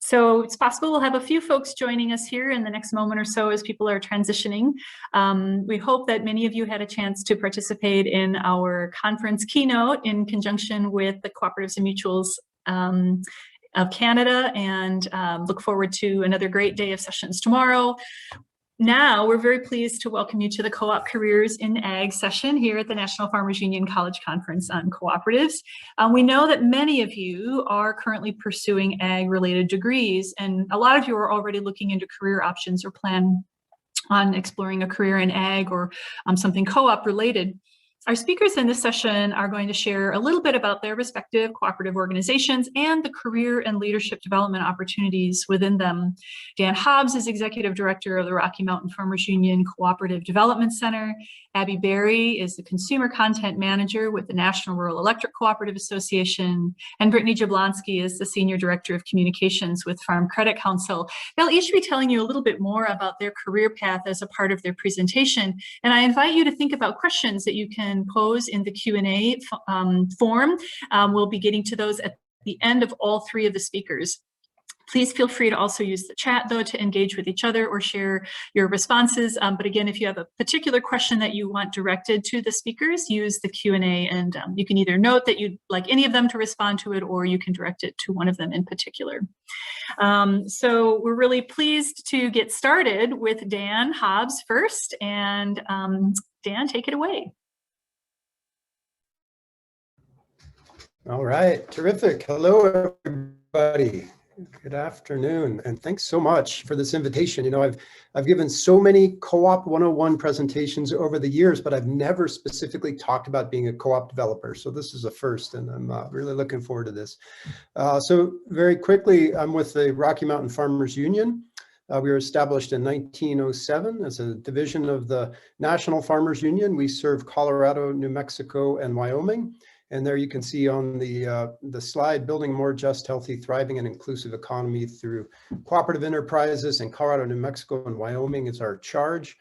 So it's possible we'll have a few folks joining us here in the next moment or so as people are transitioning. We hope that many of you had a chance to participate in our conference keynote in conjunction with the Cooperatives and Mutuals of Canada, and look forward to another great day of sessions tomorrow. Now, we're very pleased to welcome you to the Co-op Careers in Ag session here at the National Farmers Union College Conference on Cooperatives. We know that many of you are currently pursuing ag-related degrees, and a lot of you are already looking into career options or plan on exploring a career in ag or something co-op related. Our speakers in this session are going to share a little bit about their respective cooperative organizations and the career and leadership development opportunities within them. Dan Hobbs is Executive Director of the Rocky Mountain Farmers Union Cooperative Development Center. Abby Berry is the Consumer Content Manager with the National Rural Electric Cooperative Association. And Brittany Jablonski is the Senior Director of Communications with Farm Credit Council. They'll each be telling you a little bit more about their career path as a part of their presentation. And I invite you to think about questions that you can pose in the Q&A form. We'll be getting to those at the end of all three of the speakers. Please feel free to also use the chat, though, to engage with each other or share your responses. But again, if you have a particular question that you want directed to the speakers, use the Q&A, and you can either note that you'd like any of them to respond to it, or you can direct it to one of them in particular. So we're really pleased to get started with Dan Hobbs first. And Dan, take it away. All right, terrific. Hello, everybody. Good afternoon, and thanks so much for this invitation. You know, I've given so many Co-op 101 presentations over the years, but I've never specifically talked about being a co-op developer. So this is a first, and I'm really looking forward to this. So very quickly, I'm with the Rocky Mountain Farmers Union. We were established in 1907 as a division of the National Farmers Union. We serve Colorado, New Mexico, and Wyoming. And there you can see on the slide, building a more just, healthy, thriving, and inclusive economy through cooperative enterprises in Colorado, New Mexico, and Wyoming is our charge.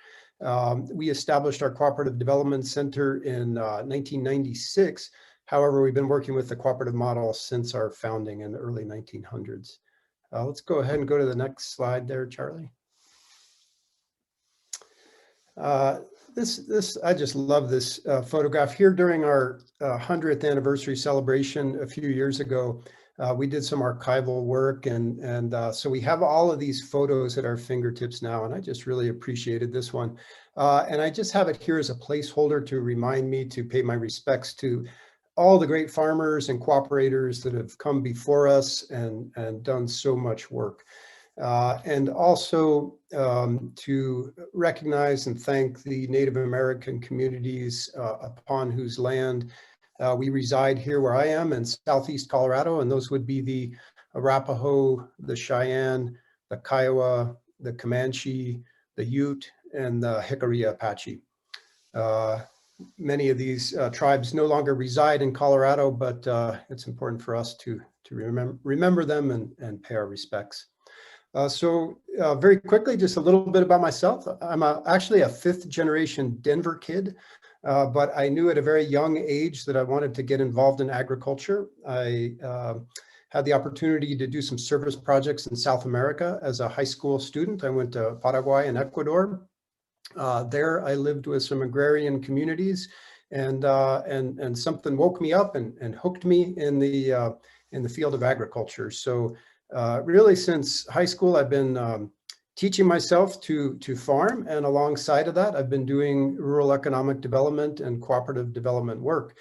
We established our Cooperative Development Center in 1996. However, we've been working with the cooperative model since our founding in the early 1900s. Let's go ahead and go to the next slide there, Charlie. I just love this photograph here. During our 100th anniversary celebration a few years ago, we did some archival work, and so we have all of these photos at our fingertips now, and I just really appreciated this one. And I just have it here as a placeholder to remind me to pay my respects to all the great farmers and cooperators that have come before us and done so much work. And also to recognize and thank the Native American communities upon whose land we reside here where I am in Southeast Colorado, and those would be the Arapaho, the Cheyenne, the Kiowa, the Comanche, the Ute, and the Hickory Apache. Many of these tribes no longer reside in Colorado, but it's important for us to remember them and pay our respects. So very quickly, just a little bit about myself. I'm actually a fifth generation Denver kid, but I knew at a very young age that I wanted to get involved in agriculture. I had the opportunity to do some service projects in South America as a high school student. I went to Paraguay and Ecuador. There I lived with some agrarian communities, and something woke me up and hooked me in the field of agriculture. So really, since high school, I've been teaching myself to farm, and alongside of that, I've been doing rural economic development and cooperative development work.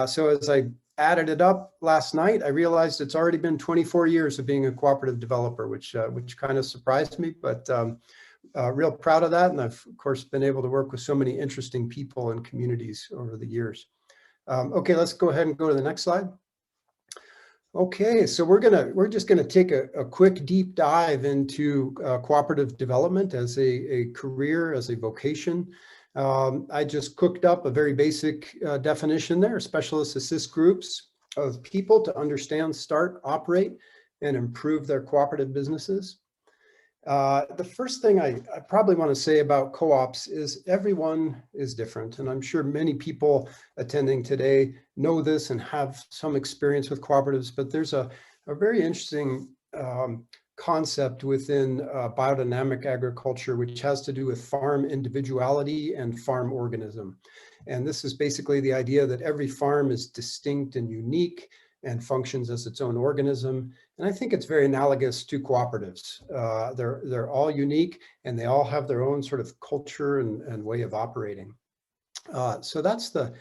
So as I added it up last night, I realized it's already been 24 years of being a cooperative developer, which kind of surprised me, but real proud of that. And I've, of course, been able to work with so many interesting people and communities over the years. Okay, let's go ahead and go to the next slide. Okay, so we're just gonna take a quick deep dive into cooperative development as a career, as a vocation. I just cooked up a very basic definition there: specialist assist groups of people to understand, start, operate, and improve their cooperative businesses. The first thing I probably want to say about co-ops is everyone is different. And I'm sure many people attending today know this and have some experience with cooperatives, but there's a very interesting concept within biodynamic agriculture, which has to do with farm individuality and farm organism. And this is basically the idea that every farm is distinct and unique and functions as its own organism. And I think it's very analogous to cooperatives. They're all unique, and they all have their own sort of culture and way of operating. So that's the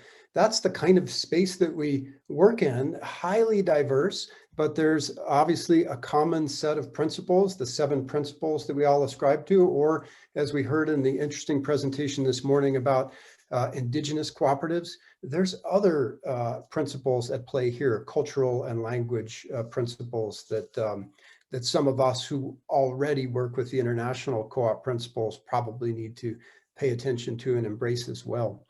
kind of space that we work in, highly diverse, but there's obviously a common set of principles, the 7 principles that we all ascribe to, or as we heard in the interesting presentation this morning about indigenous cooperatives, there's other principles at play here, cultural and language principles that some of us who already work with the international co-op principles probably need to pay attention to and embrace as well.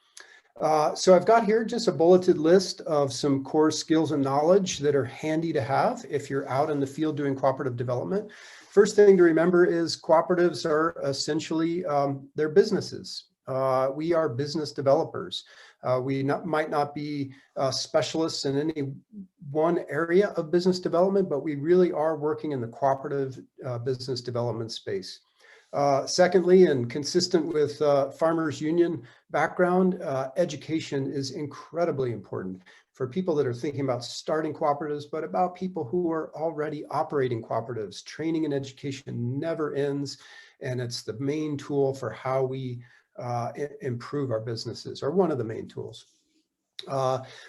So I've got here just a bulleted list of some core skills and knowledge that are handy to have if you're out in the field doing cooperative development. First thing to remember is cooperatives are essentially, they're businesses. We are business developers. We might not be specialists in any one area of business development, but we really are working in the cooperative business development space. Secondly, and consistent with Farmers Union background, education is incredibly important for people that are thinking about starting cooperatives, but about people who are already operating cooperatives. Training and education never ends, and it's the main tool for how we improve our businesses, or one of the main tools.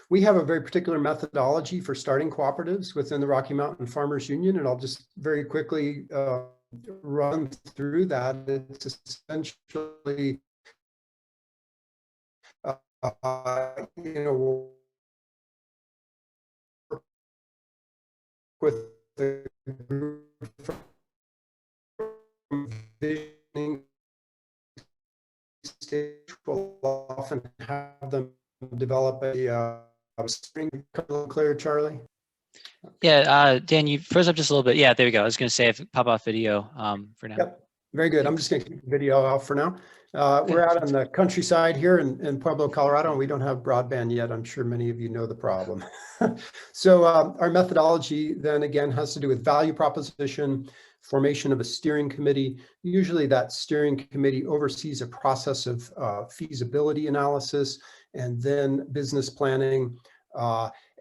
We have a very particular methodology for starting cooperatives within the Rocky Mountain Farmers Union, and I'll just very quickly run through that. It's essentially, with the group from visioning stage, we'll often have them develop a string. Clear, Charlie? Yeah, Dan, you froze up just a little bit. Yeah, there we go. I was going to say if pop off video for now. Yep, very good. I'm just going to keep the video off for now. We're out in the countryside here in Pueblo, Colorado, and we don't have broadband yet. I'm sure many of you know the problem. So our methodology then again has to do with value proposition, formation of a steering committee. Usually that steering committee oversees a process of feasibility analysis and then business planning.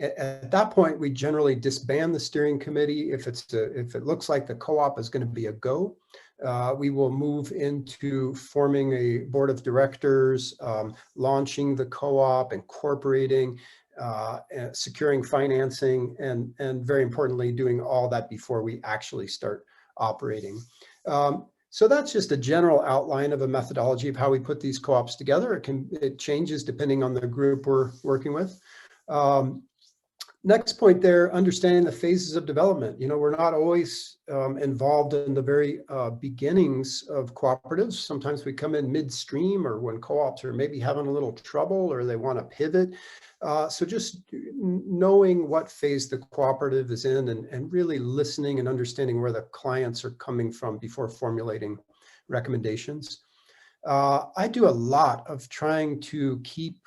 At that point, we generally disband the steering committee. If it looks like the co-op is going to be a go, we will move into forming a board of directors, launching the co-op, incorporating, securing financing, and very importantly, doing all that before we actually start operating. So that's just a general outline of a methodology of how we put these co-ops together. It changes depending on the group we're working with. Next point there, understanding the phases of development. You know, we're not always involved in the very beginnings of cooperatives. Sometimes we come in midstream, or when co-ops are maybe having a little trouble or they want to pivot. So just knowing what phase the cooperative is in and really listening and understanding where the clients are coming from before formulating recommendations. I do a lot of trying to keep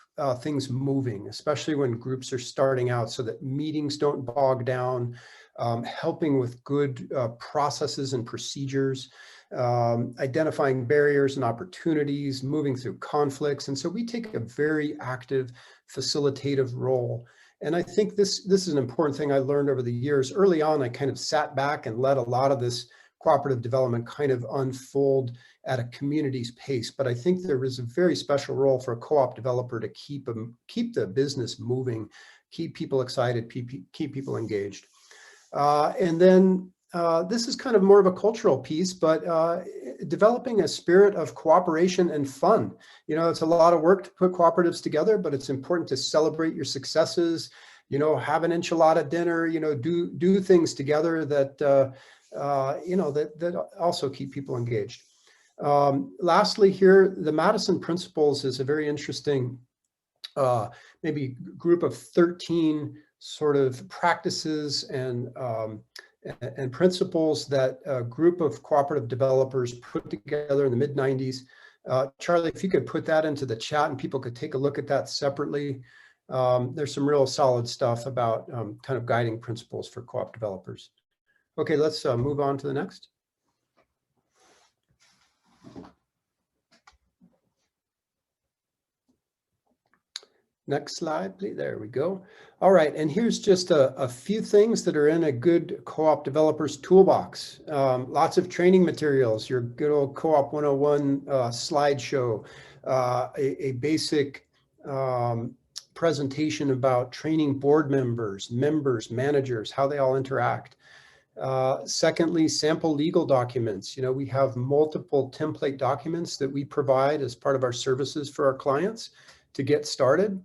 things moving, especially when groups are starting out, so that meetings don't bog down, helping with good processes and procedures, identifying barriers and opportunities, moving through conflicts. And so we take a very active facilitative role. And I think this is an important thing I learned over the years. Early on, I kind of sat back and let a lot of this cooperative development kind of unfold at a community's pace. But I think there is a very special role for a co-op developer to keep the business moving, keep people excited, keep people engaged. And then this is kind of more of a cultural piece, but developing a spirit of cooperation and fun. You know, it's a lot of work to put cooperatives together, but it's important to celebrate your successes, you know, have an enchilada dinner, you know, do things together that, you know, that also keep people engaged. Lastly here, the Madison Principles is a very interesting, maybe group of 13 sort of practices and principles that a group of cooperative developers put together in the mid-90s. Charlie, if you could put that into the chat and people could take a look at that separately. There's some real solid stuff about kind of guiding principles for co-op developers. Okay, let's move on to the next. Next slide, please. There we go. All right, and here's just a few things that are in a good co-op developer's toolbox. Lots of training materials, your good old Co-op 101 slideshow, a basic presentation about training board members, managers, how they all interact. Secondly, sample legal documents. You know, we have multiple template documents that we provide as part of our services for our clients to get started.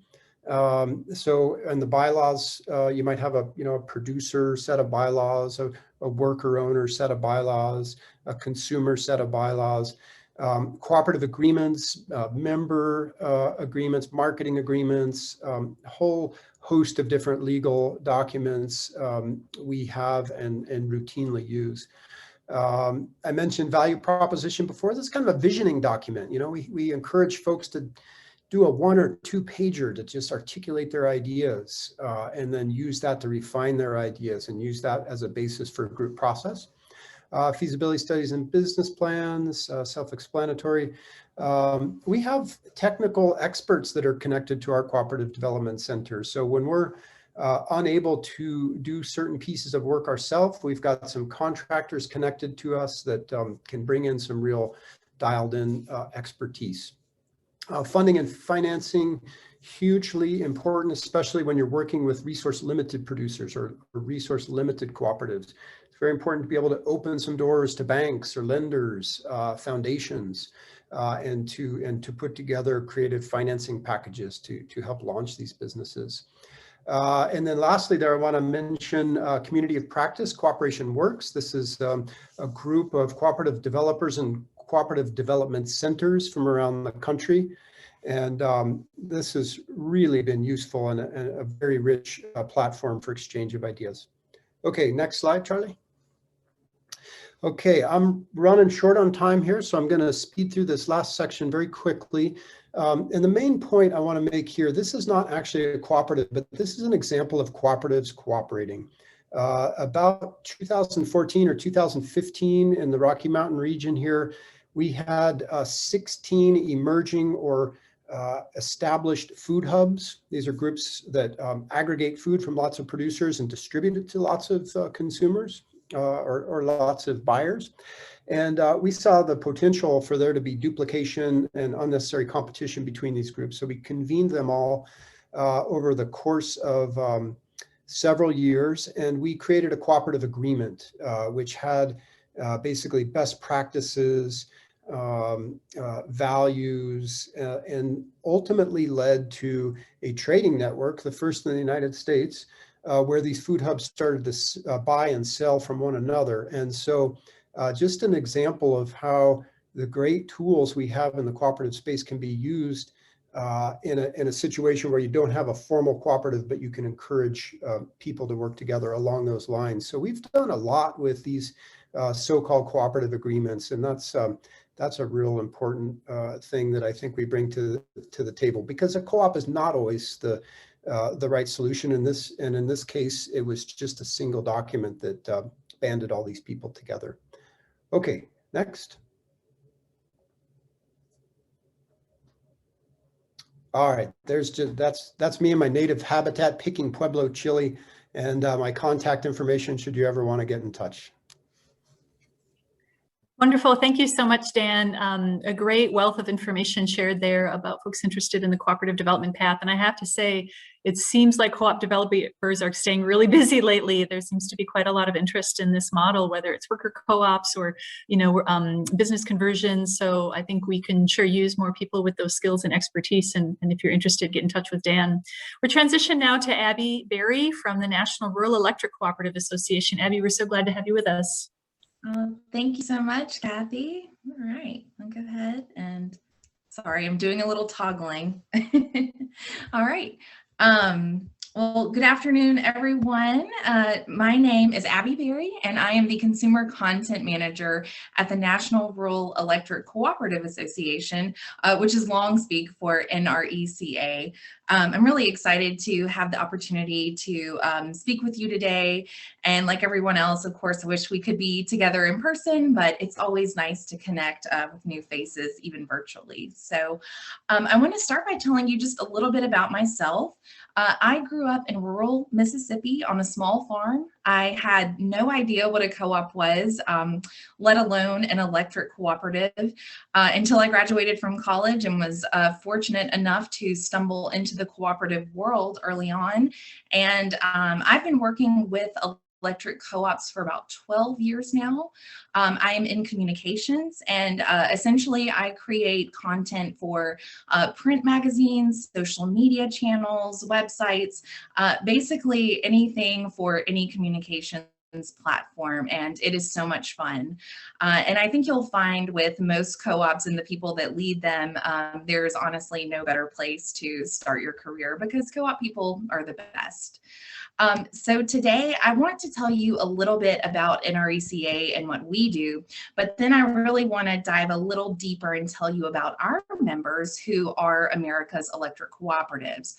So in the bylaws, you might have a producer set of bylaws, a worker owner set of bylaws, a consumer set of bylaws, cooperative agreements, member agreements, marketing agreements, a whole host of different legal documents we have and routinely use. I mentioned value proposition before. This is kind of a visioning document. You know, we encourage folks to do a 1 or 2 pager to just articulate their ideas and then use that to refine their ideas and use that as a basis for a group process. Feasibility studies and business plans, self-explanatory. We have technical experts that are connected to our cooperative development center. So when we're unable to do certain pieces of work ourselves, we've got some contractors connected to us that can bring in some real dialed in expertise. Funding and financing, hugely important, especially when you're working with resource limited producers or resource limited cooperatives. It's very important to be able to open some doors to banks or lenders, foundations, and to put together creative financing packages to help launch these businesses. And then lastly, there I want to mention Community of Practice, Cooperation Works. This is a group of cooperative developers and cooperative development centers from around the country. And this has really been useful and a very rich platform for exchange of ideas. Okay, next slide, Charlie. Okay, I'm running short on time here, so I'm going to speed through this last section very quickly. And the main point I want to make here, this is not actually a cooperative, but this is an example of cooperatives cooperating. About 2014 or 2015 in the Rocky Mountain region here, we had 16 emerging or established food hubs. These are groups that aggregate food from lots of producers and distribute it to lots of consumers or lots of buyers. And we saw the potential for there to be duplication and unnecessary competition between these groups. So we convened them all over the course of several years, and we created a cooperative agreement, which had basically best practices, values, and ultimately led to a trading network, the first in the United States, where these food hubs started to buy and sell from one another. And so just an example of how the great tools we have in the cooperative space can be used in a situation where you don't have a formal cooperative, but you can encourage people to work together along those lines. So we've done a lot with these so-called cooperative agreements, and that's a real important thing that I think we bring to the table, because a co-op is not always the right solution in this. And in this case, it was just a single document that banded all these people together. Okay, next. All right, there's just that's me in my native habitat, picking Pueblo chili, and my contact information should you ever want to get in touch. Wonderful. Thank you so much, Dan. A great wealth of information shared there about folks interested in the cooperative development path. And I have to say, it seems like co-op developers are staying really busy lately. There seems to be quite a lot of interest in this model, whether it's worker co-ops or, business conversions. So I think we can sure use more people with those skills and expertise. And if you're interested, get in touch with Dan. We're transitioning now to Abby Berry from the National Rural Electric Cooperative Association. Abby, we're so glad to have you with us. Thank you so much, Kathy. All right, I'll go ahead and, sorry, I'm doing a little toggling. All right. Well, good afternoon, everyone. My name is Abby Berry, and I am the Consumer Content Manager at the National Rural Electric Cooperative Association, which is long speak for NRECA. I'm really excited to have the opportunity to speak with you today. And like everyone else, of course, I wish we could be together in person, but it's always nice to connect with new faces, even virtually. So I want to start by telling you just a little bit about myself. I grew up in rural Mississippi on a small farm. I had no idea what a co-op was, let alone an electric cooperative, until I graduated from college and was fortunate enough to stumble into the cooperative world early on. And I've been working with electric co-ops for about 12 years now. I am in communications, and essentially I create content for print magazines, social media channels, websites, basically anything for any communications platform, and it is so much fun. And I think you'll find with most co-ops and the people that lead them, there's honestly no better place to start your career, because co-op people are the best. So today I want to tell you a little bit about NRECA and what we do, but then I really want to dive a little deeper and tell you about our members who are America's electric cooperatives.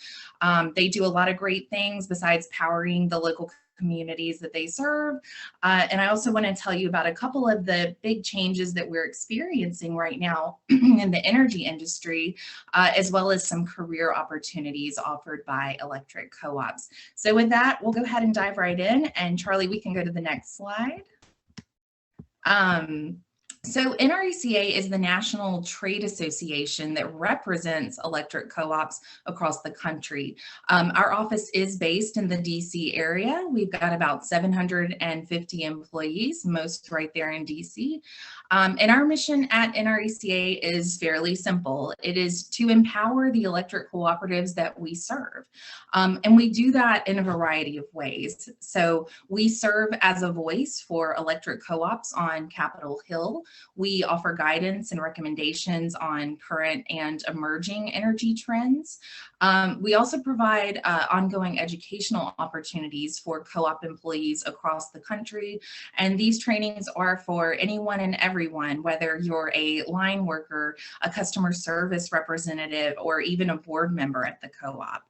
They do a lot of great things besides powering the local communities that they serve. And I also want to tell you about a couple of the big changes that we're experiencing right now in the energy industry, as well as some career opportunities offered by electric co-ops. So with that, we'll go ahead and dive right in. And Charlie, we can go to the next slide. So NRECA is the national trade association that represents electric co-ops across the country. Our office is based in the DC area. We've got about 750 employees, most right there in DC. And our mission at NRECA is fairly simple. It is to empower the electric cooperatives that we serve. And we do that in a variety of ways. So we serve as a voice for electric co-ops on Capitol Hill. We offer guidance and recommendations on current and emerging energy trends. We also provide ongoing educational opportunities for co-op employees across the country. And these trainings are for anyone and everyone, whether you're a line worker, a customer service representative, or even a board member at the co-op.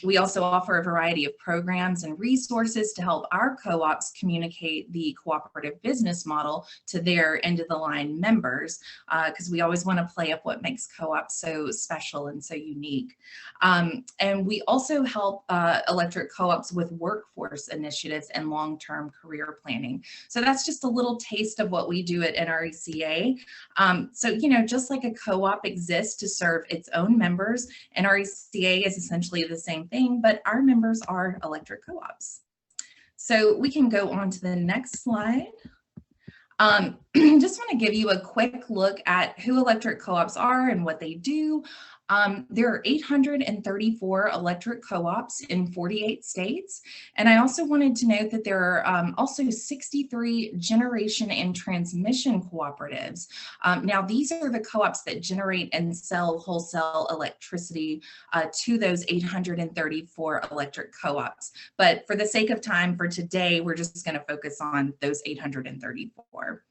We also offer a variety of programs and resources to help our co-ops communicate the cooperative business model to their end of the line members, because we always want to play up what makes co-ops so special and so unique. And we also help electric co-ops with workforce initiatives and long-term career planning. So that's just a little taste of what we do at NRECA. So, you know, just like a co-op exists to serve its own members, NRECA is essentially the same thing, but our members are electric co-ops. So we can go on to the next slide. Just want to give you a quick look at who electric co-ops are and what they do. There are 834 electric co-ops in 48 states. And I also wanted to note that there are also 63 generation and transmission cooperatives. Now, these are the co-ops that generate and sell wholesale electricity to those 834 electric co-ops. But for the sake of time for today, we're just going to focus on those 834.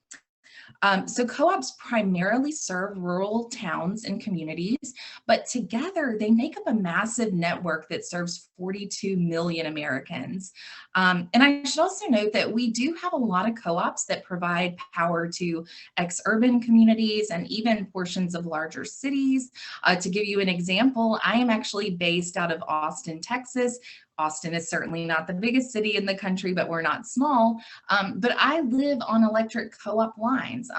So co-ops primarily serve rural towns and communities, but together they make up a massive network that serves 42 million Americans. And I should also note that we do have a lot of co-ops that provide power to ex-urban communities and even portions of larger cities. To give you an example, I am actually based out of Austin, Texas. Austin is certainly not the biggest city in the country, but we're not small. But I live on electric co-op lines.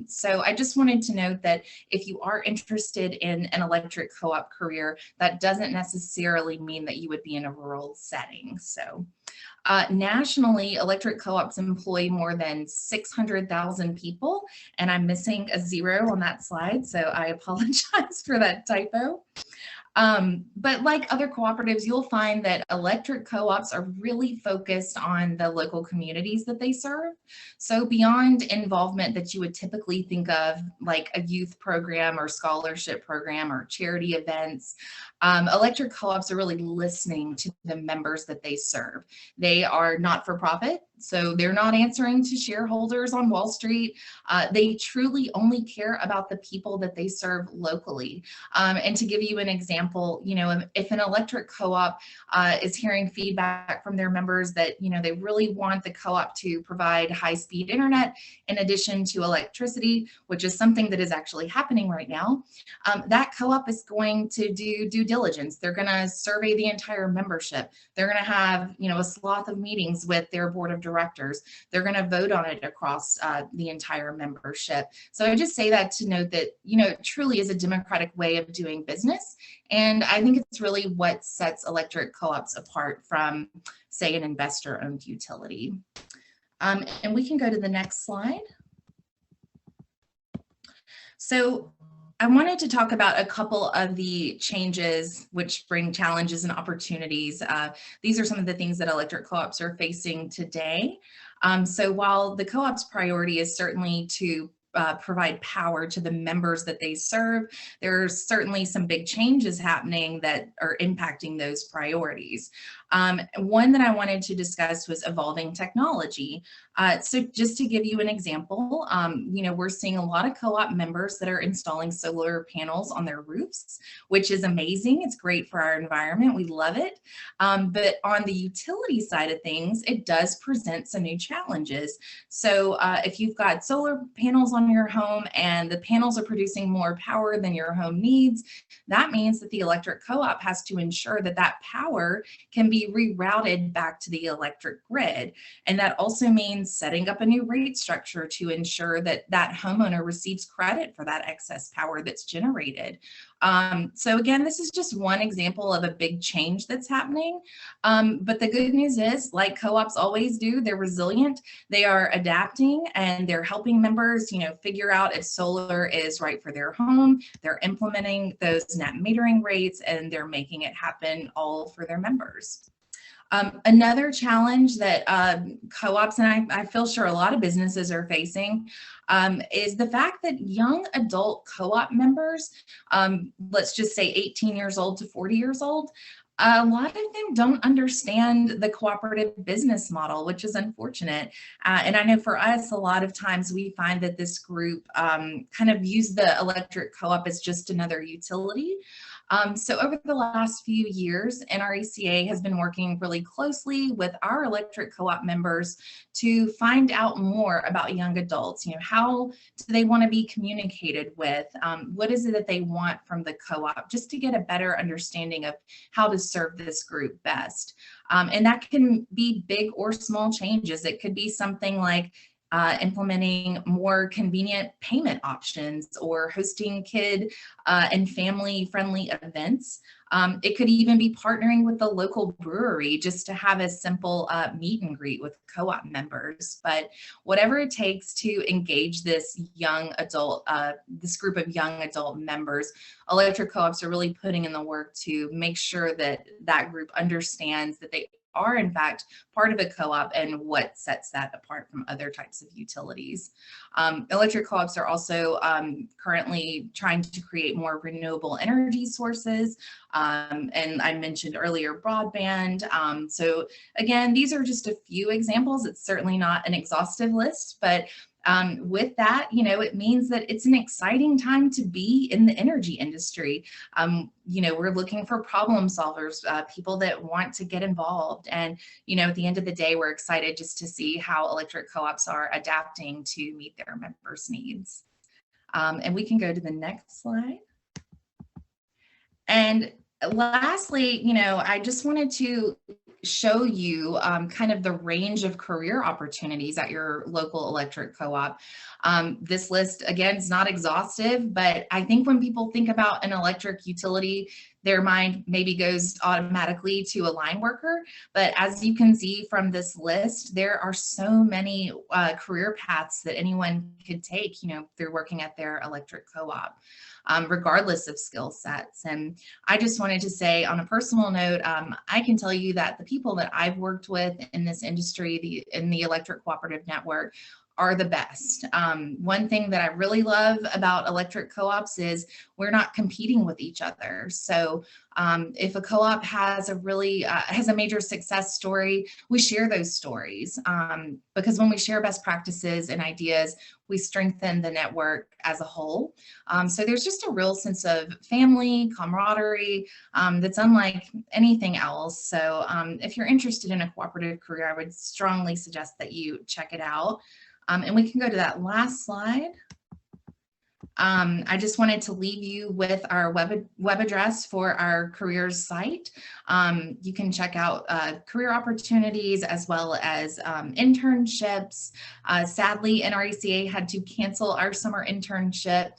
So I just wanted to note that if you are interested in an electric co-op career, that doesn't necessarily mean that you would be in a rural setting. So nationally, electric co-ops employ more than 600,000 people, and I'm missing a zero on that slide, so I apologize for that typo. But like other cooperatives, you'll find that electric co-ops are really focused on the local communities that they serve. So beyond involvement that you would typically think of, like a youth program or scholarship program or charity events, electric co-ops are really listening to the members that they serve. They are not-for-profit. So they're not answering to shareholders on Wall Street. They truly only care about the people that they serve locally. And to give you an example, you know, if an electric co-op is hearing feedback from their members that, you know, they really want the co-op to provide high-speed internet in addition to electricity, which is something that is actually happening right now, that co-op is going to do due diligence. They're going to survey the entire membership. They're going to have, you know, a swath of meetings with their board of directors. They're going to vote on it across the entire membership. So I just say that to note that, you know, it truly is a democratic way of doing business. And I think it's really what sets electric co-ops apart from, say, an investor-owned utility. And we can go to the next slide. So I wanted to talk about a couple of the changes which bring challenges and opportunities. These are some of the things that electric co-ops are facing today. So while the co-op's priority is certainly to provide power to the members that they serve, there's certainly some big changes happening that are impacting those priorities. One that I wanted to discuss was evolving technology. So just to give you an example, you know, we're seeing a lot of co-op members that are installing solar panels on their roofs, which is amazing. It's great for our environment. We love it. But on the utility side of things, it does present some new challenges. So if you've got solar panels on your home and the panels are producing more power than your home needs, that means that the electric co-op has to ensure that that power can be rerouted back to the electric grid. And that also means setting up a new rate structure to ensure that that homeowner receives credit for that excess power that's generated. So again, this is just one example of a big change that's happening. But the good news is, like co-ops always do, they're resilient, they are adapting, and they're helping members, you know, figure out if solar is right for their home. They're implementing those net metering rates, and they're making it happen all for their members. Another challenge that co-ops, and I feel sure a lot of businesses are facing, is the fact that young adult co-op members, let's just say 18 years old to 40 years old, a lot of them don't understand the cooperative business model, which is unfortunate. And I know for us, a lot of times we find that this group kind of use the electric co-op as just another utility. So over the last few years, NRECA has been working really closely with our electric co-op members to find out more about young adults. You know, how do they want to be communicated with? What is it that they want from the co-op, just to get a better understanding of how to serve this group best. And that can be big or small changes. It could be something like implementing more convenient payment options or hosting kid and family friendly events. It could even be partnering with the local brewery just to have a simple meet and greet with co-op members. But whatever it takes to engage this young adult, this group of young adult members, electric co-ops are really putting in the work to make sure that that group understands that they are in fact part of a co-op and what sets that apart from other types of utilities. Electric co-ops are also currently trying to create more renewable energy sources. And I mentioned earlier broadband. So again, these are just a few examples. It's certainly not an exhaustive list, but with that, you know, it means that it's an exciting time to be in the energy industry. You know, we're looking for problem solvers, people that want to get involved. And, you know, at the end of the day, we're excited just to see how electric co-ops are adapting to meet their members' needs. And we can go to the next slide. And lastly, you know, I just wanted to show you kind of the range of career opportunities at your local electric co-op. This list, again, is not exhaustive, but I think when people think about an electric utility, their mind maybe goes automatically to a line worker. But as you can see from this list, there are so many career paths that anyone could take, you know, through working at their electric co-op. Regardless of skill sets. And I just wanted to say on a personal note, I can tell you that the people that I've worked with in this industry, in the electric cooperative network, are the best. One thing that I really love about electric co-ops is we're not competing with each other. So if a co-op has a really has a major success story, we share those stories, because when we share best practices and ideas, we strengthen the network as a whole. So there's just a real sense of family, camaraderie, that's unlike anything else. So if you're interested in a cooperative career, I would strongly suggest that you check it out. And we can go to that last slide. I just wanted to leave you with our web address for our careers site. You can check out career opportunities as well as internships. Sadly, NRECA had to cancel our summer internship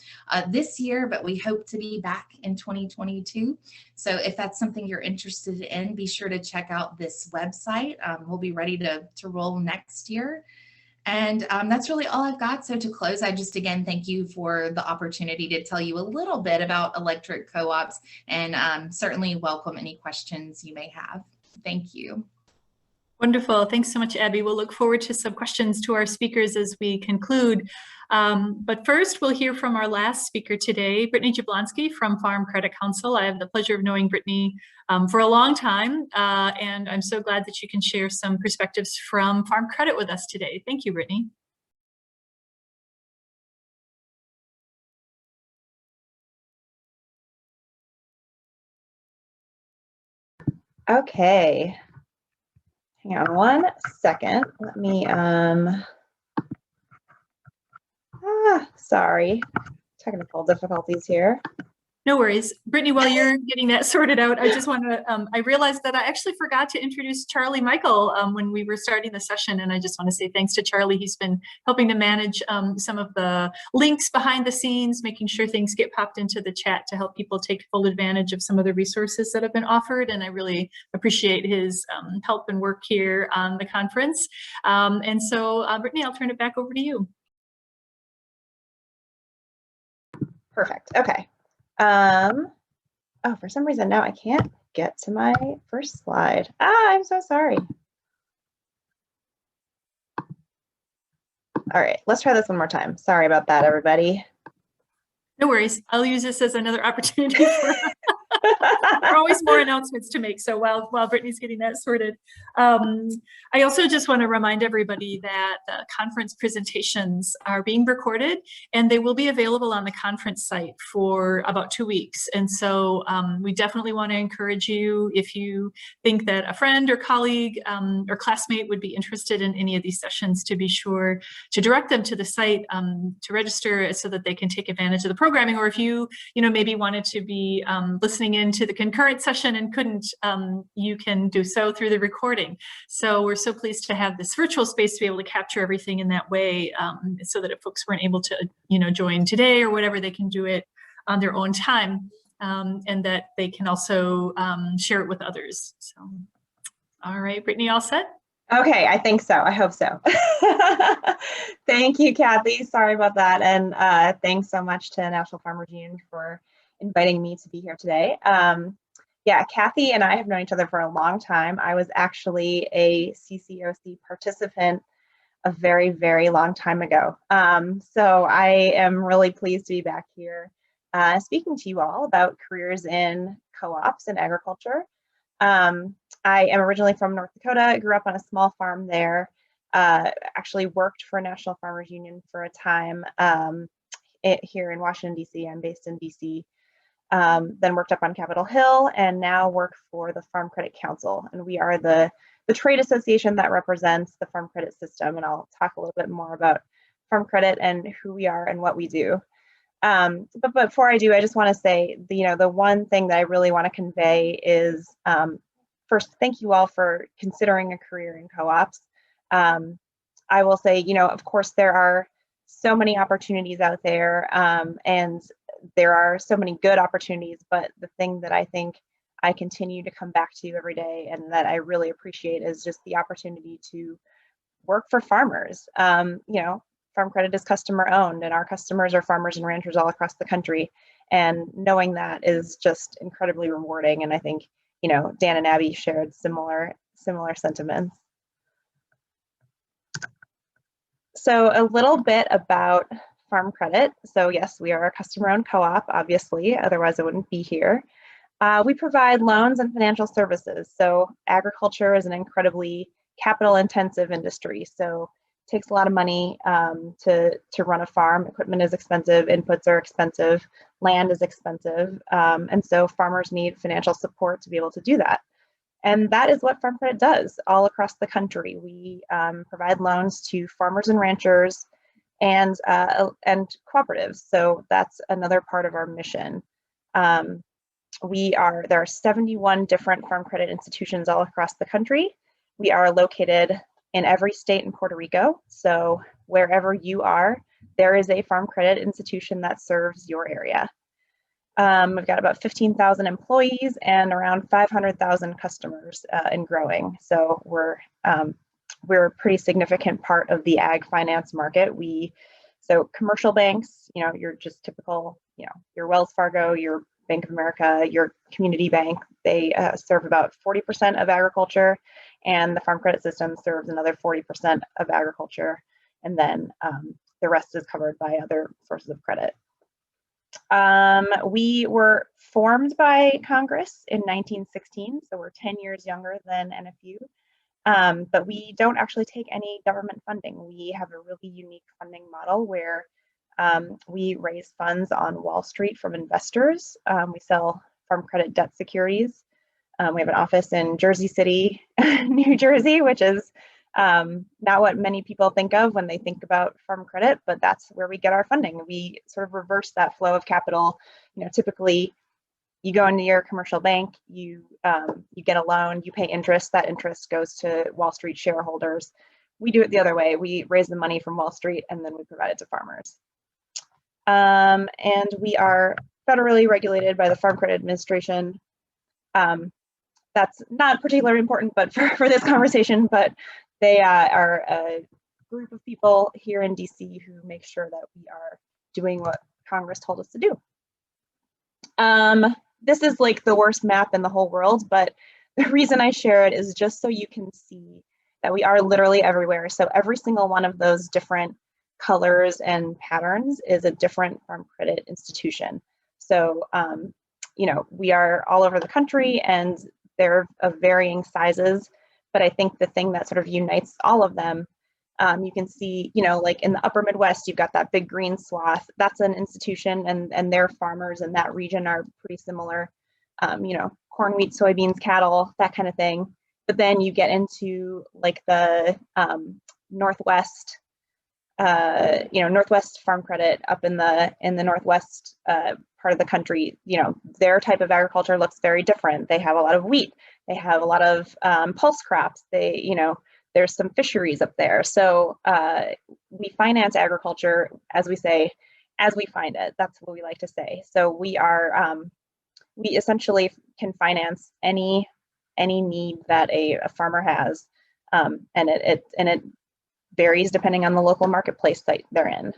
this year, but we hope to be back in 2022. So if that's something you're interested in, be sure to check out this website. We'll be ready to roll next year. And that's really all I've got. So to close, I just again thank you for the opportunity to tell you a little bit about electric co-ops, and certainly welcome any questions you may have. Thank you. Wonderful. Thanks so much, Abby. We'll look forward to some questions to our speakers as we conclude. But first, we'll hear from our last speaker today, Brittany Jablonski from Farm Credit Council. I have the pleasure of knowing Brittany for a long time, and I'm so glad that you can share some perspectives from Farm Credit with us today. Thank you, Brittany. Okay. Hang on one second. Let me, sorry, technical difficulties here. No worries. Brittany, while you're getting that sorted out, I just want to, I realized that I actually forgot to introduce Charlie Michael when we were starting the session, and I just want to say thanks to Charlie. He's been helping to manage some of the links behind the scenes, making sure things get popped into the chat to help people take full advantage of some of the resources that have been offered, and I really appreciate his help and work here on the conference. And so, Brittany, I'll turn it back over to you. Perfect. Okay. Oh, for some reason now I can't get to my first slide. I'm so sorry. All right, let's try this one more time. Sorry about that, everybody. No worries. I'll use this as another opportunity for there are always more announcements to make. So while Brittany's getting that sorted, I also just want to remind everybody that the conference presentations are being recorded and they will be available on the conference site for about 2 weeks. And so we definitely want to encourage you, if you think that a friend or colleague or classmate would be interested in any of these sessions, to be sure to direct them to the site to register so that they can take advantage of the programming. Or if you maybe wanted to be listening into the concurrent session and couldn't, you can do so through the recording. So we're so pleased to have this virtual space to be able to capture everything in that way, so that if folks weren't able to, join today or whatever, they can do it on their own time, and that they can also share it with others. So, all right, Brittany, all set? Okay, I think so. I hope so. Thank you, Kathy. Sorry about that. And thanks so much to National Farmers Union for inviting me to be here today. Yeah, Kathy and I have known each other for a long time. I was actually a CCOC participant a very, very long time ago. So I am really pleased to be back here speaking to you all about careers in co-ops and agriculture. I am originally from North Dakota, grew up on a small farm there, actually worked for National Farmers Union for a time here in Washington, DC. I'm based in DC. Then worked up on Capitol Hill and now work for the Farm Credit Council. And we are the trade association that represents the farm credit system. And I'll talk a little bit more about farm credit and who we are and what we do. But before I do, I just want to say, the one thing that I really want to convey is, first, thank you all for considering a career in co-ops. I will say, of course, there are so many opportunities out there, and there are so many good opportunities, but the thing that I think I continue to come back to every day and that I really appreciate is just the opportunity to work for farmers. Farm Credit is customer owned and our customers are farmers and ranchers all across the country. And knowing that is just incredibly rewarding. And I think, Dan and Abby shared similar sentiments. So a little bit about Farm Credit. So yes, we are a customer-owned co-op, obviously, otherwise I wouldn't be here. We provide loans and financial services. So agriculture is an incredibly capital-intensive industry. So it takes a lot of money to run a farm. Equipment is expensive, inputs are expensive, land is expensive, and so farmers need financial support to be able to do that. And that is what Farm Credit does all across the country. We provide loans to farmers and ranchers and cooperatives. So that's another part of our mission. There are 71 different Farm Credit institutions all across the country. We are located in every state in Puerto Rico. So wherever you are, there is a Farm Credit institution that serves your area. We've got about 15,000 employees and around 500,000 customers and growing. So we're a pretty significant part of the ag finance market. So commercial banks, you're just typical, your Wells Fargo, your Bank of America, your community bank, they serve about 40% of agriculture, and the Farm Credit system serves another 40% of agriculture. And then the rest is covered by other sources of credit. We were formed by Congress in 1916, so we're 10 years younger than NFU, but we don't actually take any government funding. We have a really unique funding model where we raise funds on Wall Street from investors. We sell Farm Credit debt securities. We have an office in Jersey City, New Jersey, which is not what many people think of when they think about Farm Credit, but that's where we get our funding. We sort of reverse that flow of capital. Typically you go into your commercial bank, you get a loan, you pay interest, that interest goes to Wall Street shareholders. We do it the other way. We raise the money from Wall Street and then we provide it to farmers. And we are federally regulated by the Farm Credit Administration. That's not particularly important, but for this conversation, but they are a group of people here in DC who make sure that we are doing what Congress told us to do. This is like the worst map in the whole world, but the reason I share it is just so you can see that we are literally everywhere. So every single one of those different colors and patterns is a different Farm Credit institution. So, we are all over the country and they're of varying sizes, but I think the thing that sort of unites all of them, you can see, like in the upper Midwest, you've got that big green swath. That's an institution and their farmers in that region are pretty similar, corn, wheat, soybeans, cattle, that kind of thing. But then you get into like the Northwest, Northwest Farm Credit up in the Northwest part of the country. Their type of agriculture looks very different. They have a lot of wheat. They have a lot of pulse crops. There's some fisheries up there. So we finance agriculture, as we say, as we find it. That's what we like to say. So we essentially can finance any need that a farmer has, and it varies depending on the local marketplace that they're in.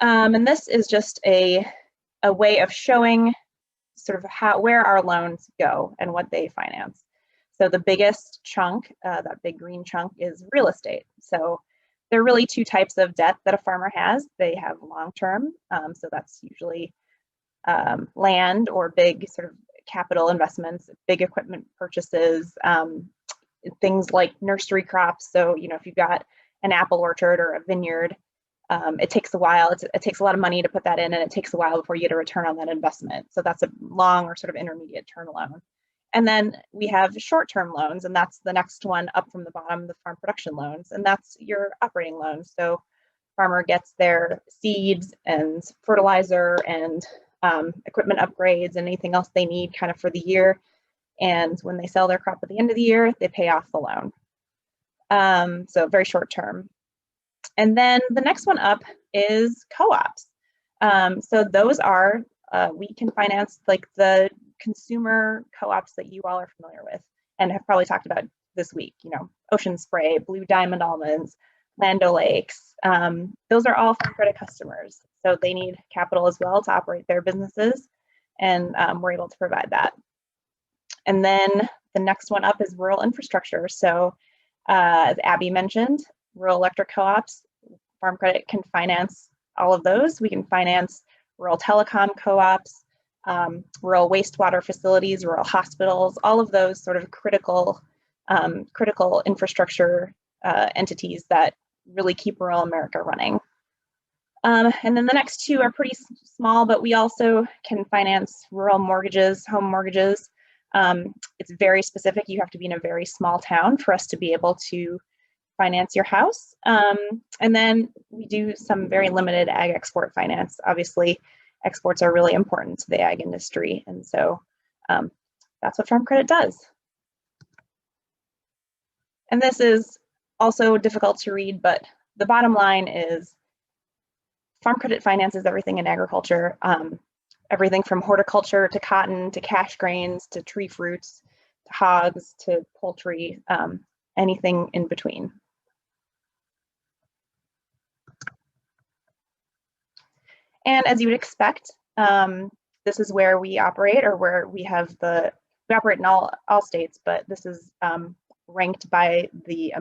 And this is just a way of showing sort of where our loans go and what they finance. So the biggest chunk, that big green chunk, is real estate. So there are really two types of debt that a farmer has. They have long-term, so that's usually land or big sort of capital investments, big equipment purchases, things like nursery crops. So, if you've got an apple orchard or a vineyard, it takes a while. It takes a lot of money to put that in, and it takes a while before you get a return on that investment. So that's a long or sort of intermediate term loan. And then we have short-term loans, and that's the next one up from the bottom, the farm production loans, and that's your operating loans. So farmer gets their seeds and fertilizer and equipment upgrades and anything else they need kind of for the year. And when they sell their crop at the end of the year, they pay off the loan. So very short term. And then the next one up is co-ops. So those are, we can finance like the consumer co-ops that you all are familiar with and have probably talked about this week, Ocean Spray, Blue Diamond Almonds, Land O'Lakes. Those are all Farm Credit customers. So they need capital as well to operate their businesses, and we're able to provide that. And then the next one up is rural infrastructure. So as Abby mentioned, rural electric co-ops. Farm Credit can finance all of those. We can finance rural telecom co-ops, rural wastewater facilities, rural hospitals, all of those sort of critical infrastructure entities that really keep rural America running. And then the next two are pretty small, but we also can finance rural mortgages, home mortgages. It's very specific. You have to be in a very small town for us to be able to finance your house. And then we do some very limited ag export finance. Obviously, exports are really important to the ag industry. And so that's what Farm Credit does. And this is also difficult to read, but the bottom line is Farm Credit finances everything in agriculture, everything from horticulture to cotton to cash grains to tree fruits to hogs to poultry, anything in between. And as you would expect, this is where we operate, or where we operate in all states, but this is ranked by the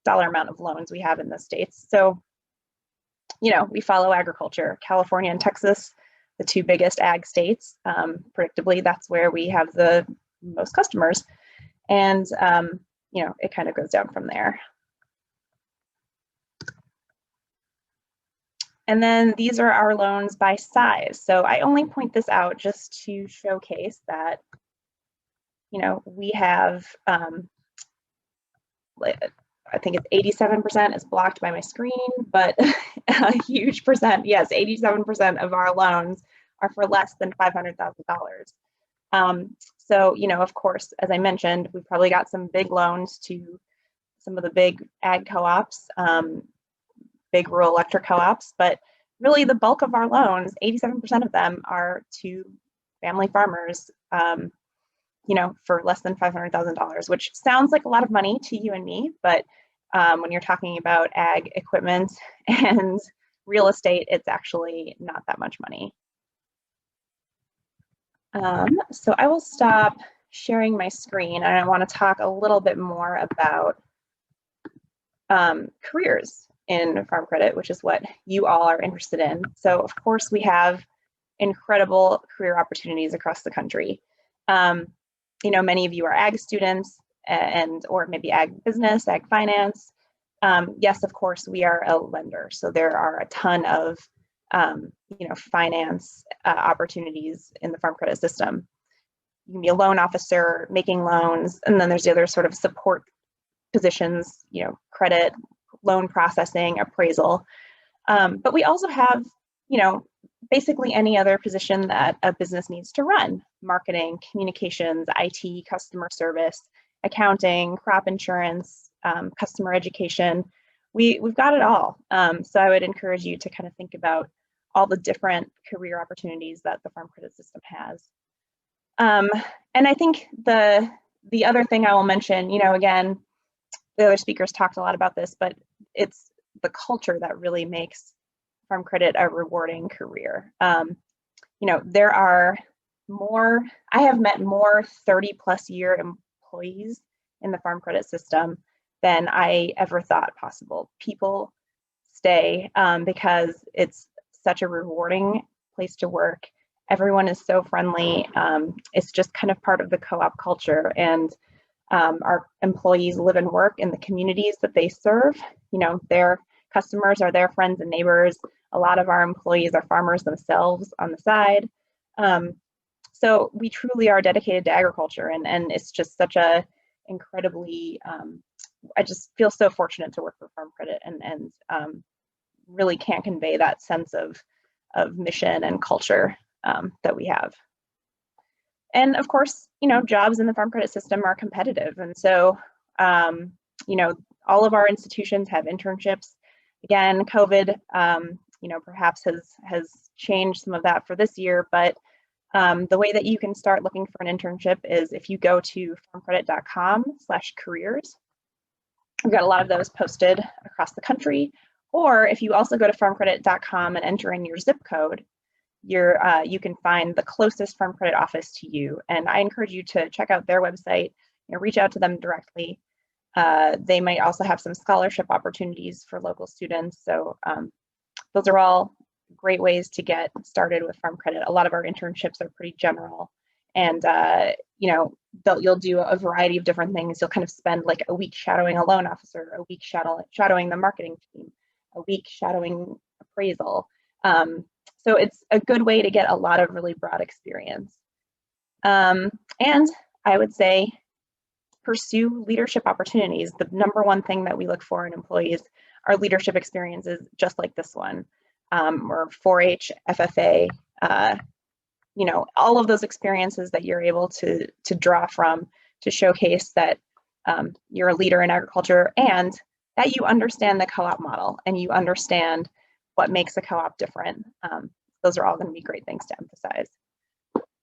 dollar amount of loans we have in the states. So, you know, we follow agriculture. California and Texas, the two biggest ag states, predictably, that's where we have the most customers. And, you know, it kind of goes down from there. And then these are our loans by size. So I only point this out just to showcase that, you know, we have, I think it's 87% is blocked by my screen, but a huge percent, yes, 87% of our loans are for less than $500,000. So, you know, of course, as I mentioned, we've probably got some big loans to some of the big ag co-ops, big rural electric co-ops, but really the bulk of our loans, 87% of them are to family farmers, you know, for less than $500,000, which sounds like a lot of money to you and me, but when you're talking about ag equipment and real estate, it's actually not that much money. So I will stop sharing my screen, and I want to talk a little bit more about careers in Farm Credit, which is what you all are interested in. So of course we have incredible career opportunities across the country. You know, many of you are ag students or maybe ag business, ag finance. Yes, of course, we are a lender. So there are a ton of, you know, finance opportunities in the Farm Credit system. You can be a loan officer, making loans, and then there's the other sort of support positions, you know, credit, loan processing, appraisal. But we also have, you know, basically any other position that a business needs to run: marketing, communications, IT, customer service, accounting, crop insurance, customer education. We've got it all. So I would encourage you to kind of think about all the different career opportunities that the Farm Credit system has. And I think the other thing I will mention, you know, again, the other speakers talked a lot about this, but it's the culture that really makes Farm Credit a rewarding career. You know, there are I have met more 30+ year employees in the Farm Credit system than I ever thought possible. People stay because it's such a rewarding place to work. Everyone is so friendly. It's just kind of part of the co-op culture, and our employees live and work in the communities that they serve. You know, their customers are their friends and neighbors. A lot of our employees are farmers themselves on the side. So we truly are dedicated to agriculture, and it's just such a incredibly, I just feel so fortunate to work for Farm Credit, and really can't convey that sense of mission and culture that we have. And of course, you know, jobs in the Farm Credit system are competitive. And so, you know, all of our institutions have internships. Again, COVID, you know, perhaps has changed some of that for this year, but the way that you can start looking for an internship is if you go to farmcredit.com/careers. We've got a lot of those posted across the country. Or if you also go to farmcredit.com and enter in your zip code, you can find the closest Farm Credit office to you. And I encourage you to check out their website, you know, reach out to them directly. They might also have some scholarship opportunities for local students. So those are all great ways to get started with farm credit. A lot of our internships are pretty general, and you know, you'll do a variety of different things. You'll kind of spend like a week shadowing a loan officer, a week shadowing the marketing team, a week shadowing appraisal. So it's a good way to get a lot of really broad experience. And I would say pursue leadership opportunities. The number one thing that we look for in employees are leadership experiences just like this one, or 4-H, FFA, you know, all of those experiences that you're able to draw from to showcase that you're a leader in agriculture and that you understand the co-op model and you understand what makes a co-op different. Those are all going to be great things to emphasize.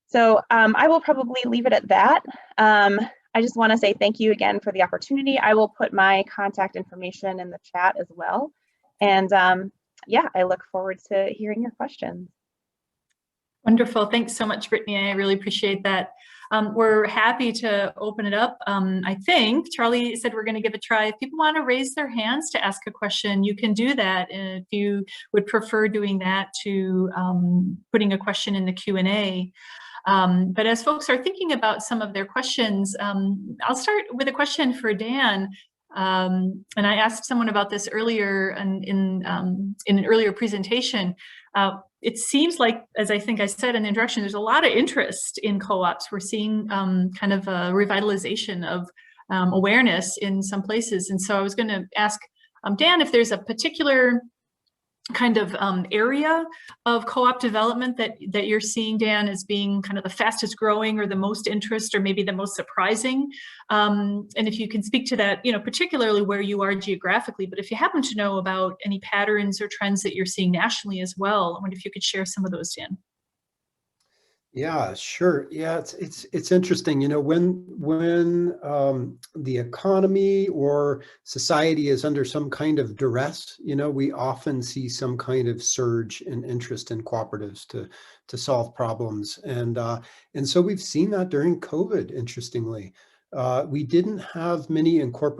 So I will probably leave it at that. I just want to say thank you again for the opportunity. I will put my contact information in the chat as well. And yeah, I look forward to hearing your questions. Wonderful. Thanks so much, Brittany. I really appreciate that. We're happy to open it up. I think Charlie said we're going to give it a try. If people want to raise their hands to ask a question, you can do that. And if you would prefer doing that to putting a question in the Q&A. But as folks are thinking about some of their questions, I'll start with a question for Dan. And I asked someone about this earlier in an earlier presentation. It seems like, as I think I said in the introduction, there's a lot of interest in co-ops. We're seeing kind of a revitalization of awareness in some places. And so I was going to ask Dan if there's a particular kind of area of co-op development that you're seeing, Dan, as being kind of the fastest growing or the most interest or maybe the most surprising. And if you can speak to that, you know, particularly where you are geographically, but if you happen to know about any patterns or trends that you're seeing nationally as well, I wonder if you could share some of those, Dan. Yeah, sure. Yeah, it's interesting. You know, when the economy or society is under some kind of duress, you know, we often see some kind of surge in interest in cooperatives to solve problems, and so we've seen that during COVID. Interestingly, we didn't have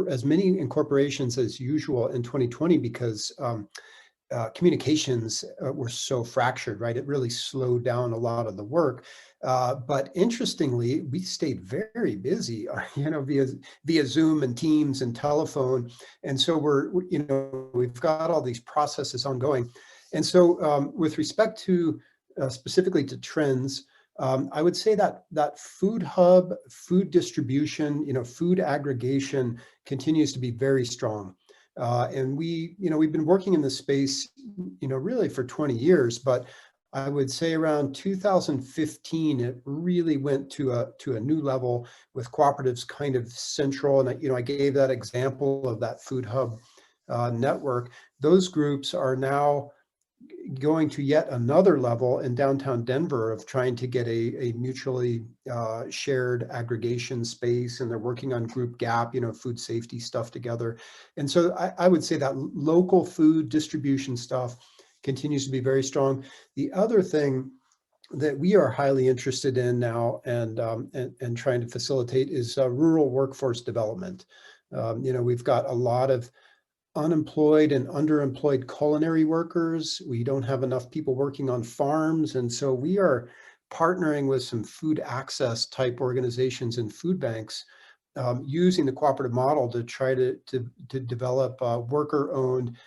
as many incorporations as usual in 2020 because communications were so fractured, right? It really slowed down a lot of the work. But interestingly, we stayed very busy, you know, via Zoom and Teams and telephone. And so we've got all these processes ongoing. And so with respect to specifically to trends, I would say that food hub, food distribution, you know, food aggregation continues to be very strong. And we've been working in this space, you know, really for 20 years, but I would say around 2015, it really went to a new level with cooperatives kind of central. And I gave that example of that food hub network. Those groups are now going to yet another level in downtown Denver of trying to get a mutually shared aggregation space, and they're working on group gap, you know, food safety stuff together. And so I would say that local food distribution stuff continues to be very strong. The other thing that we are highly interested in now and trying to facilitate is rural workforce development. You know, we've got a lot of unemployed and underemployed culinary workers. We don't have enough people working on farms. And so we are partnering with some food access type organizations and food banks using the cooperative model to try to develop worker-owned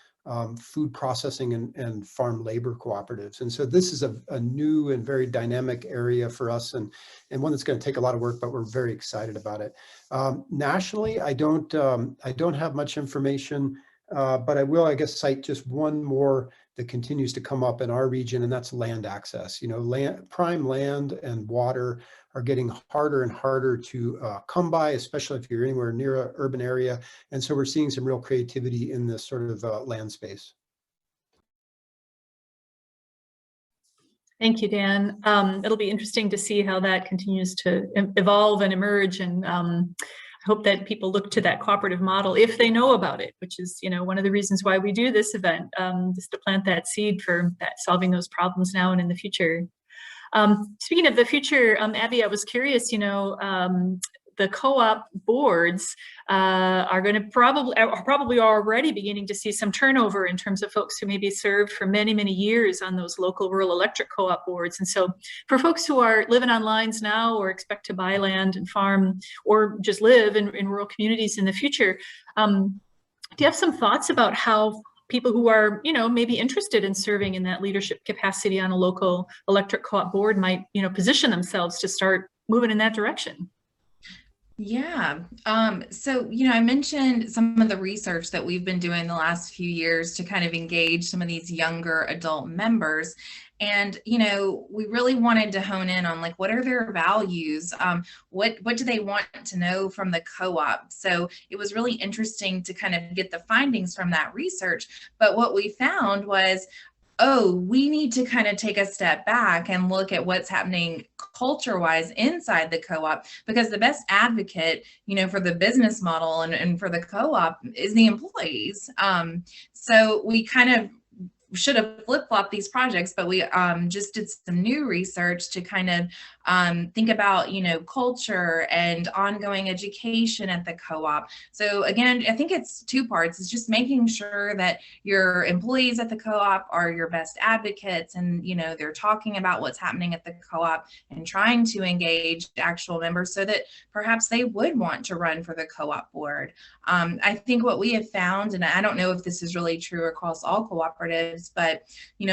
food processing and farm labor cooperatives. And so this is a new and very dynamic area for us, and one that's going to take a lot of work, but we're very excited about it. Nationally, I don't have much information. But I will, I guess, cite just one more that continues to come up in our region, and that's land access. You know, prime land and water are getting harder and harder to come by, especially if you're anywhere near an urban area. And so we're seeing some real creativity in this sort of land space. Thank you, Dan. It'll be interesting to see how that continues to evolve and emerge, and I hope that people look to that cooperative model if they know about it, which is, you know, one of the reasons why we do this event, just to plant that seed for that, solving those problems now and in the future. Speaking of the future, Abby, I was curious, you know, the co-op boards are going to probably already beginning to see some turnover in terms of folks who maybe served for many, many years on those local rural electric co-op boards. And so for folks who are living on lines now or expect to buy land and farm or just live in rural communities in the future, do you have some thoughts about how people who are, maybe interested in serving in that leadership capacity on a local electric co-op board might, position themselves to start moving in that direction? Yeah. So, I mentioned some of the research that we've been doing the last few years to kind of engage some of these younger adult members. And, we really wanted to hone in on, like, what are their values? What do they want to know from the co-op? So it was really interesting to kind of get the findings from that research. But what we found was, we need to kind of take a step back and look at what's happening culture-wise inside the co-op, because the best advocate, for the business model and for the co-op is the employees. So we kind of should have flip-flopped these projects, but we just did some new research to kind of think about, culture and ongoing education at the co-op. So again, I think it's two parts. It's just making sure that your employees at the co-op are your best advocates, and, they're talking about what's happening at the co-op and trying to engage actual members so that perhaps they would want to run for the co-op board. I think what we have found, and I don't know if this is really true across all cooperatives, but,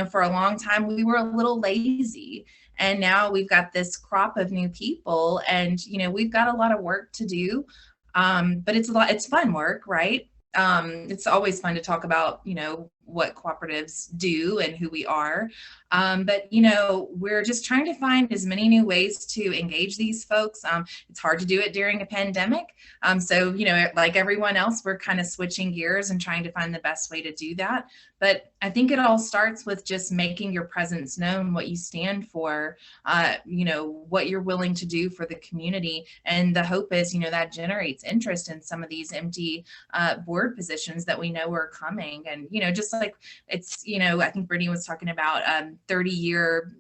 for a long time, we were a little lazy. And now we've got this crop of new people, and, we've got a lot of work to do, but it's fun work, right? It's always fun to talk about, what cooperatives do and who we are. But, we're just trying to find as many new ways to engage these folks. It's hard to do it during a pandemic. So, like everyone else, we're kind of switching gears and trying to find the best way to do that. But I think it all starts with just making your presence known, what you stand for, what you're willing to do for the community. And the hope is, that generates interest in some of these empty board positions that we know are coming. And, just like it's, I think Brittany was talking about 30 year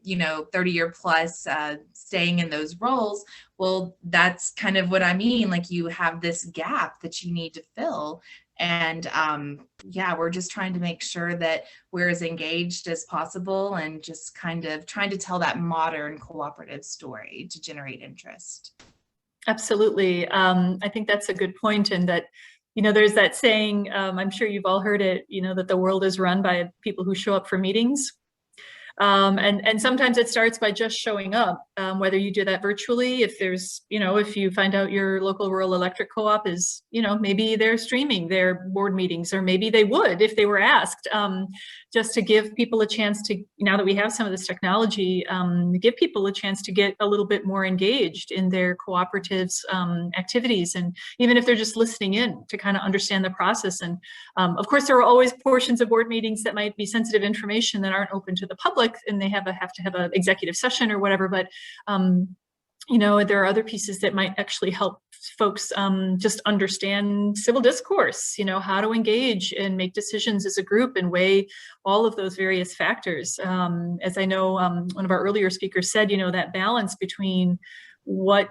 plus staying in those roles. Well, that's kind of what I mean. Like, you have this gap that you need to fill. And we're just trying to make sure that we're as engaged as possible and just kind of trying to tell that modern cooperative story to generate interest. Absolutely. I think that's a good point, and that, there's that saying, I'm sure you've all heard it, that the world is run by people who show up for meetings. And sometimes it starts by just showing up, whether you do that virtually, if there's, if you find out your local rural electric co-op is, maybe they're streaming their board meetings, or maybe they would if they were asked, just to give people a chance to, now that we have some of this technology, give people a chance to get a little bit more engaged in their cooperatives activities. And even if they're just listening in to kind of understand the process. And of course, there are always portions of board meetings that might be sensitive information that aren't open to the public, and they have to have an executive session or whatever, but there are other pieces that might actually help folks just understand civil discourse, how to engage and make decisions as a group and weigh all of those various factors. As I know, one of our earlier speakers said, that balance between what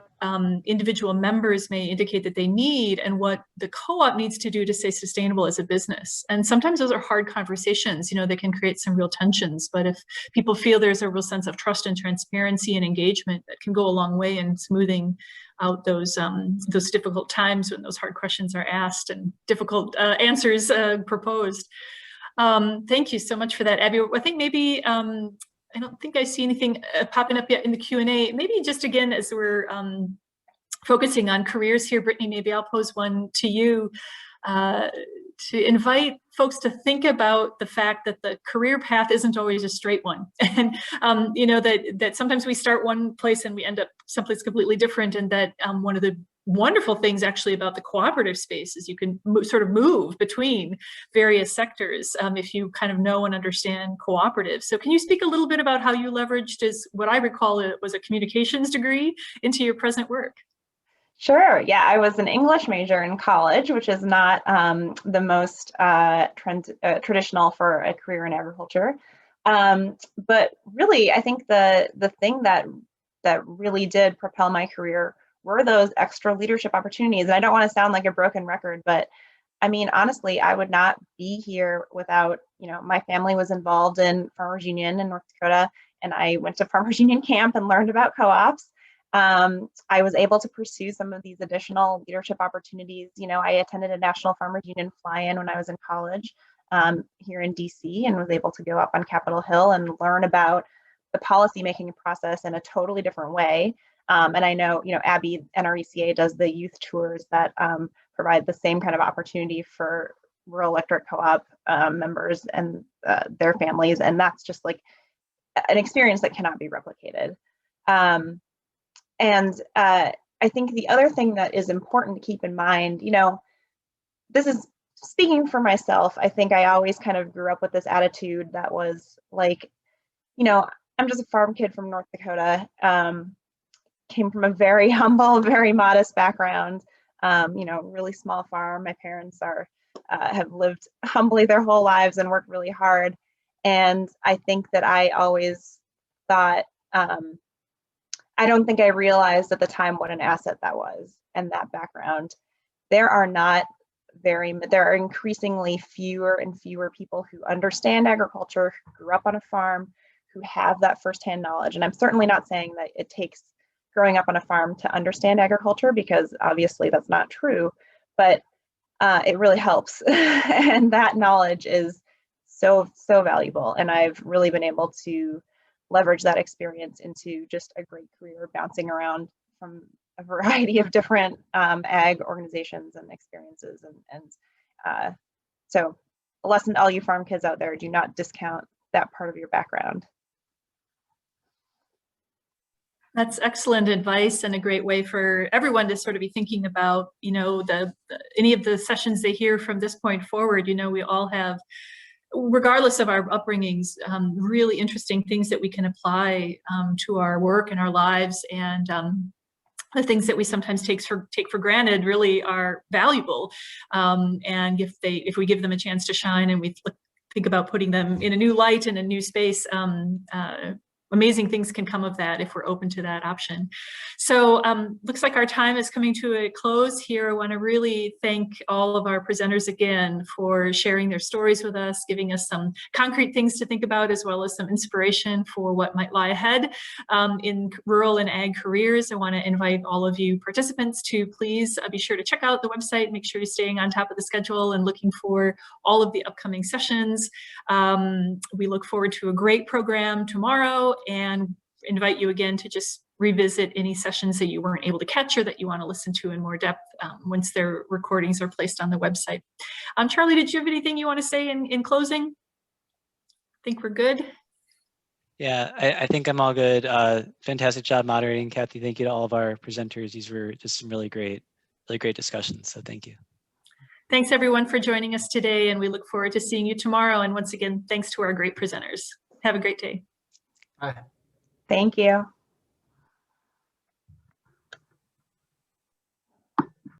individual members may indicate that they need and what the co-op needs to do to stay sustainable as a business. And sometimes those are hard conversations, they can create some real tensions. But if people feel there's a real sense of trust and transparency and engagement, that can go a long way in smoothing out those difficult times when those hard questions are asked and difficult answers proposed. Thank you so much for that, Abby. I think maybe I don't think I see anything popping up yet in the Q&A. Maybe just again, as we're focusing on careers here, Brittany, maybe I'll pose one to you to invite folks to think about the fact that the career path isn't always a straight one. And, that sometimes we start one place and we end up someplace completely different. And that one of the wonderful things actually about the cooperative space is you can sort of move between various sectors if you kind of know and understand cooperatives. So can you speak a little bit about how you leveraged, as what I recall it was a communications degree, into your present work? Sure. Yeah, I was an English major in college, which is not the most traditional for a career in agriculture. But really, I think the thing that really did propel my career were those extra leadership opportunities. And I don't want to sound like a broken record, but I mean, honestly, I would not be here without, you know, my family was involved in Farmers Union in North Dakota, and I went to Farmers Union camp and learned about co-ops. I was able to pursue some of these additional leadership opportunities. You know, I attended a National Farmers Union fly-in when I was in college here in DC, and was able to go up on Capitol Hill and learn about the policymaking process in a totally different way. And I know, you know, Abby, NRECA, does the youth tours that provide the same kind of opportunity for rural electric co-op members and their families. And that's just like an experience that cannot be replicated. I think the other thing that is important to keep in mind, you know, this is speaking for myself. I think I always kind of grew up with this attitude that was like, you know, I'm just a farm kid from North Dakota, came from a very humble, very modest background, you know, really small farm. My parents are have lived humbly their whole lives and worked really hard. And I think that I always thought, I don't think I realized at the time what an asset that was and that background. There are increasingly fewer and fewer people who understand agriculture, who grew up on a farm, who have that firsthand knowledge. And I'm certainly not saying that it takes growing up on a farm to understand agriculture, because obviously that's not true, but it really helps. And that knowledge is so valuable. And I've really been able to leverage that experience into just a great career, bouncing around from a variety of different ag organizations and experiences. So a lesson to all you farm kids out there: do not discount that part of your background. That's excellent advice, and a great way for everyone to sort of be thinking about, you know, any of the sessions they hear from this point forward. You know, we all have, regardless of our upbringings, really interesting things that we can apply to our work and our lives, and the things that we sometimes take for granted really are valuable. And if we give them a chance to shine, and we think about putting them in a new light, in a new space, amazing things can come of that if we're open to that option. So looks like our time is coming to a close here. I want to really thank all of our presenters again for sharing their stories with us, giving us some concrete things to think about, as well as some inspiration for what might lie ahead in rural and ag careers. I want to invite all of you participants to please be sure to check out the website, make sure you're staying on top of the schedule and looking for all of the upcoming sessions. We look forward to a great program tomorrow, and invite you again to just revisit any sessions that you weren't able to catch or that you want to listen to in more depth once their recordings are placed on the website. Charlie, did you have anything you want to say in closing? I think we're good. Yeah, I think I'm all good. Fantastic job moderating, Kathy. Thank you to all of our presenters. These were just some really great discussions. So thank you. Thanks everyone for joining us today, and we look forward to seeing you tomorrow. And once again, thanks to our great presenters. Have a great day. Bye. Thank you.